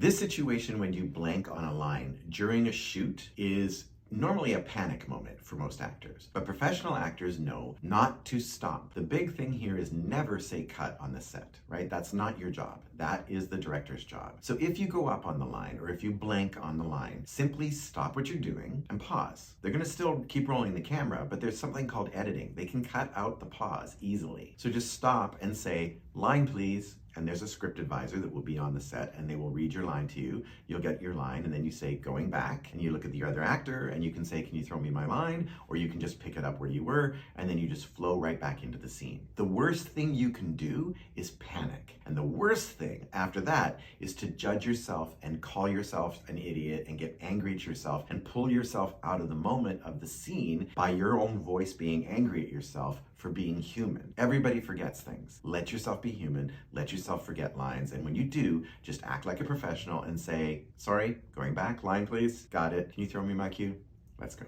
This situation when you blank on a line during a shoot is normally a panic moment for most actors, but professional actors know not to stop. The big thing here is never say cut on the set, right? That's not your job. That is the director's job. So if you go up on the line or if you blank on the line, simply stop what you're doing and pause. They're gonna still keep rolling the camera, but there's something called editing. They can cut out the pause easily. So just stop and say, line please, and there's a script advisor that will be on the set and they will read your line to you. You'll get your line and then you say going back and you look at the other actor and you can say, can you throw me my line? Or you can just pick it up where you were and then you just flow right back into the scene. The worst thing you can do is panic. And the worst thing after that is to judge yourself and call yourself an idiot and get angry at yourself and pull yourself out of the moment of the scene by your own voice being angry at yourself for being human. Everybody forgets things. Let yourself be human. Let yourself forget lines. And when you do, just act like a professional and say, sorry, going back, line please. Got it. Can you throw me my cue? Let's go.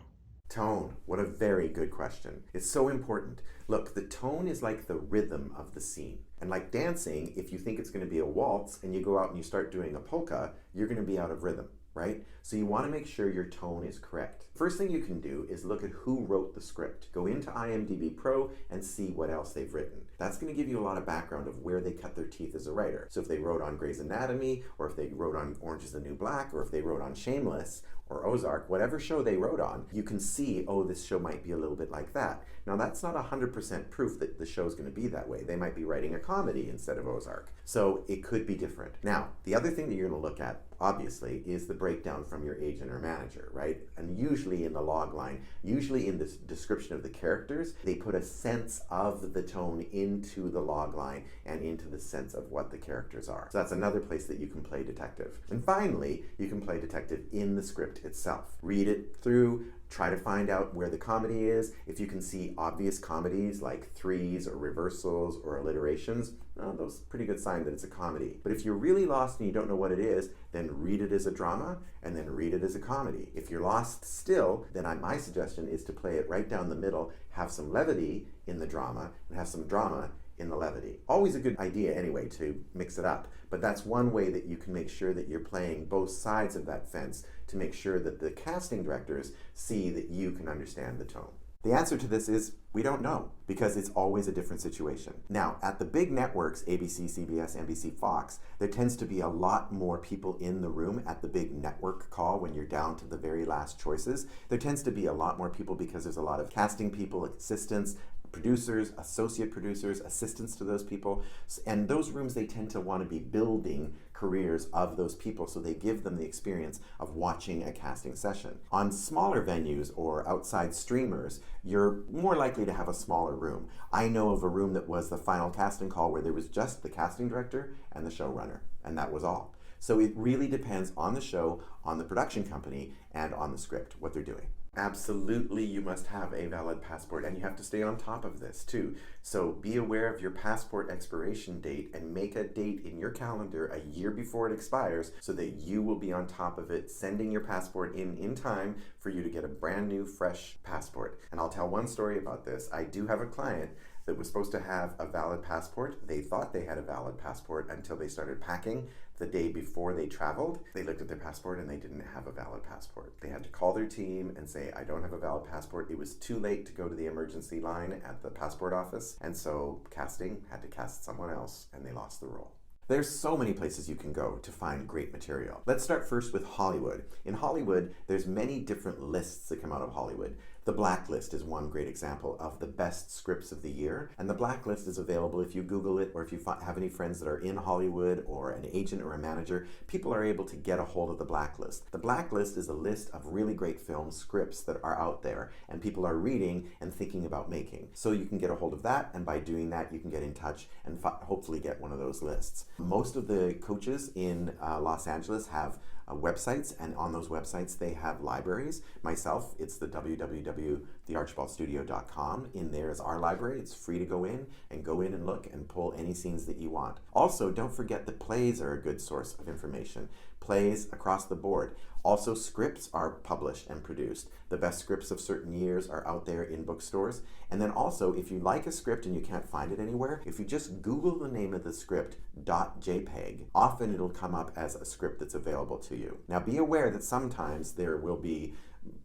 Tone. What a very good question. It's so important. Look, the tone is like the rhythm of the scene. And like dancing, if you think it's going to be a waltz and you go out and you start doing a polka, you're going to be out of rhythm, right? So you want to make sure your tone is correct. First thing you can do is look at who wrote the script. Go into IMDb Pro and see what else they've written. That's going to give you a lot of background of where they cut their teeth as a writer. So if they wrote on Grey's Anatomy, or if they wrote on Orange is the New Black, or if they wrote on Shameless, or Ozark, whatever show they wrote on, you can see, oh, this show might be a little bit like that. Now that's not 100% proof that the show's going to be that way. They might be writing a comedy instead of Ozark. So it could be different. Now, the other thing that you're going to look at, obviously, is the breakdown from your agent or manager, right? And usually in the log line, usually in the description of the characters, they put a sense of the tone into the log line and into the sense of what the characters are. So that's another place that you can play detective. And finally, you can play detective in the script itself. Read it through, try to find out where the comedy is. If you can see obvious comedies like threes or reversals or alliterations, well, those are a pretty good sign that it's a comedy. But if you're really lost and you don't know what it is, then read it as a drama and then read it as a comedy. If you're lost still, then my suggestion is to play it right down the middle, have some levity in the drama and have some drama in the levity. Always a good idea anyway to mix it up, but that's one way that you can make sure that you're playing both sides of that fence to make sure that the casting directors see that you can understand the tone. The answer to this is we don't know, because it's always a different situation. Now, at the big networks, ABC, CBS, NBC, Fox, there tends to be a lot more people in the room at the big network call when you're down to the very last choices. There tends to be a lot more people because there's a lot of casting people, assistants, producers, associate producers, assistants to those people. And those rooms, they tend to want to be building careers of those people, so they give them the experience of watching a casting session. On smaller venues or outside streamers, you're more likely to have a smaller room. I know of a room that was the final casting call where there was just the casting director and the showrunner, and that was all. So it really depends on the show, on the production company, and on the script, what they're doing. Absolutely, you must have a valid passport, and you have to stay on top of this too. So be aware of your passport expiration date and make a date in your calendar a year before it expires so that you will be on top of it, sending your passport in time for you to get a brand new, fresh passport. And I'll tell one story about this. I do have a client that was supposed to have a valid passport. They thought they had a valid passport until they started packing the day before they traveled. They looked at their passport and they didn't have a valid passport. They had to call their team and say, I don't have a valid passport. It was too late to go to the emergency line at the passport office. And so casting had to cast someone else and they lost the role. There's so many places you can go to find great material. Let's start first with Hollywood. In Hollywood, there's many different lists that come out of Hollywood. The Blacklist is one great example of the best scripts of the year, and the Blacklist is available if you Google it, or if you have any friends that are in Hollywood or an agent or a manager. People are able to get a hold of the Blacklist. The Blacklist is a list of really great film scripts that are out there and people are reading and thinking about making. So you can get a hold of that, and by doing that you can get in touch and hopefully get one of those lists. Most of the coaches in Los Angeles have websites, and on those websites they have libraries. Myself, it's the www.thearchibaldstudio.com. In there is our library. It's free to go in and look and pull any scenes that you want. Also, don't forget the plays are a good source of information. Plays across the board. Also, scripts are published and produced. The best scripts of certain years are out there in bookstores. And then also, if you like a script and you can't find it anywhere, if you just Google the name of the script, .jpeg, often it'll come up as a script that's available to you. Now, be aware that sometimes there will be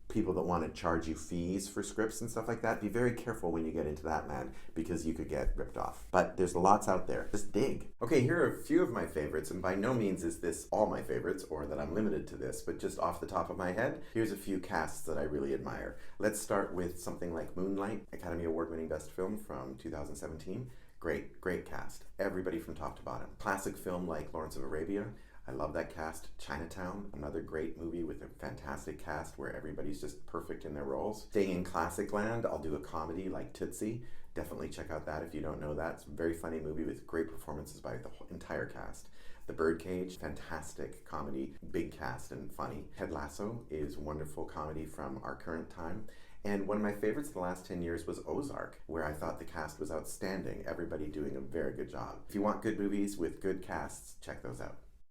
people that want to charge you fees for scripts and stuff like that. Be very careful when you get into that land, because you could get ripped off. But there's lots out there. Just dig. Okay, here are a few of my favorites, and by no means is this all my favorites or that I'm limited to this, but just off the top of my head, here's a few casts that I really admire. Let's start with something like Moonlight, Academy Award-winning Best Film from 2017. Great cast. Everybody from top to bottom. Classic film like Lawrence of Arabia. I love that cast. Chinatown, another great movie with a fantastic cast where everybody's just perfect in their roles. Staying in classic land, I'll do a comedy like Tootsie. Definitely check out that if you don't know that. It's a very funny movie with great performances by the entire cast. The Birdcage, fantastic comedy, big cast and funny. Ted Lasso is wonderful comedy from our current time. And one of my favorites the last 10 years was Ozark, where I thought the cast was outstanding. Everybody doing a very good job. If you want good movies with good casts, check those out.